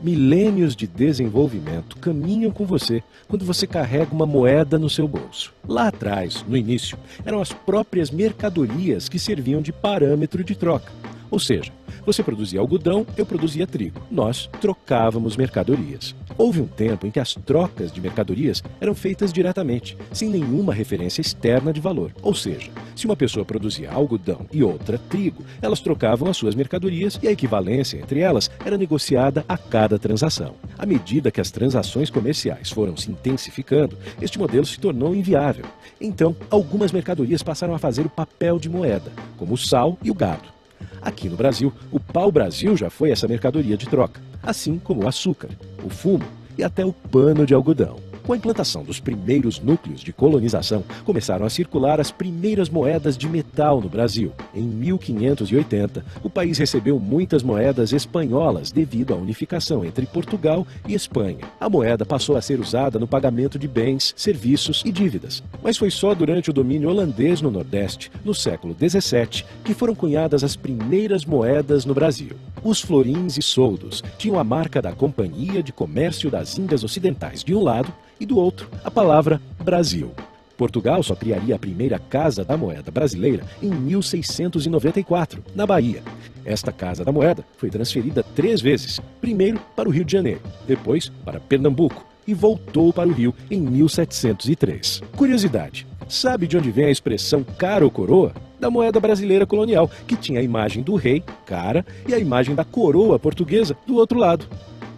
Milênios de desenvolvimento caminham com você quando você carrega uma moeda no seu bolso. Lá atrás, no início, eram as próprias mercadorias que serviam de parâmetro de troca. Ou seja, você produzia algodão, eu produzia trigo. Nós trocávamos mercadorias. Houve um tempo em que as trocas de mercadorias eram feitas diretamente, sem nenhuma referência externa de valor. Ou seja, se uma pessoa produzia algodão e outra trigo, elas trocavam as suas mercadorias e a equivalência entre elas era negociada a cada transação. À medida que as transações comerciais foram se intensificando, este modelo se tornou inviável. Então, algumas mercadorias passaram a fazer o papel de moeda, como o sal e o gado. Aqui no Brasil, o pau-brasil já foi essa mercadoria de troca, assim como o açúcar, o fumo e até o pano de algodão. Com a implantação dos primeiros núcleos de colonização, começaram a circular as primeiras moedas de metal no Brasil. Em 1580, o país recebeu muitas moedas espanholas devido à unificação entre Portugal e Espanha. A moeda passou a ser usada no pagamento de bens, serviços e dívidas. Mas foi só durante o domínio holandês no Nordeste, no século XVII, que foram cunhadas as primeiras moedas no Brasil. Os florins e soldos tinham a marca da Companhia de Comércio das Índias Ocidentais de um lado e do outro a palavra Brasil. Portugal só criaria a primeira Casa da Moeda brasileira em 1694, na Bahia. Esta Casa da Moeda foi transferida 3 vezes, primeiro para o Rio de Janeiro, depois para Pernambuco e voltou para o Rio em 1703. Curiosidade, sabe de onde vem a expressão cara ou coroa? Da moeda brasileira colonial, que tinha a imagem do rei, cara, e a imagem da coroa portuguesa do outro lado.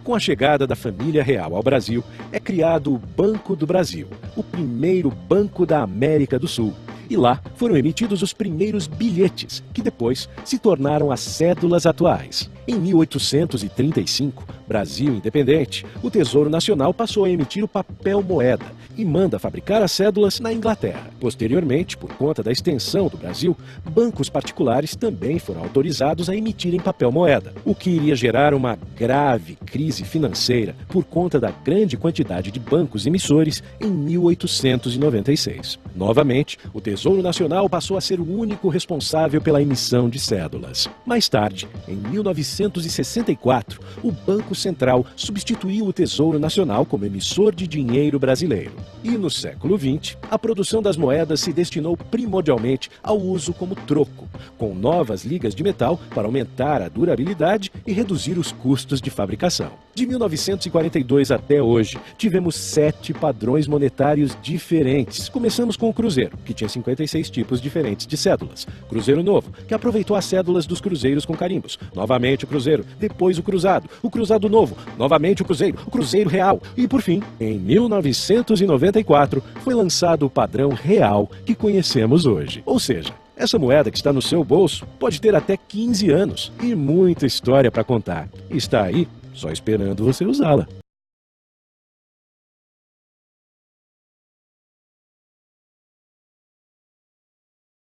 Com a chegada da família real ao Brasil, é criado o Banco do Brasil, o primeiro banco da América do Sul. E lá foram emitidos os primeiros bilhetes, que depois se tornaram as cédulas atuais. Em 1835, Brasil independente, o Tesouro Nacional passou a emitir o papel moeda e manda fabricar as cédulas na Inglaterra. Posteriormente, por conta da extensão do Brasil, bancos particulares também foram autorizados a emitirem papel moeda, o que iria gerar uma grave crise financeira por conta da grande quantidade de bancos emissores em 1896. Novamente, o Tesouro Nacional passou a ser o único responsável pela emissão de cédulas. Mais tarde, em 1964, o Banco Central substituiu o Tesouro Nacional como emissor de dinheiro brasileiro. E no século XX, a produção das moedas se destinou primordialmente ao uso como troco, com novas ligas de metal para aumentar a durabilidade e reduzir os custos de fabricação. De 1942 até hoje, tivemos 7 padrões monetários diferentes. Começamos com o Cruzeiro, que tinha 56 tipos diferentes de cédulas. Cruzeiro Novo, que aproveitou as cédulas dos cruzeiros com carimbos. Novamente o Cruzeiro, depois o Cruzado Novo, novamente o Cruzeiro Real. E por fim, em 1994, foi lançado o padrão real que conhecemos hoje. Ou seja, essa moeda que está no seu bolso pode ter até 15 anos e muita história para contar. E está aí só esperando você usá-la.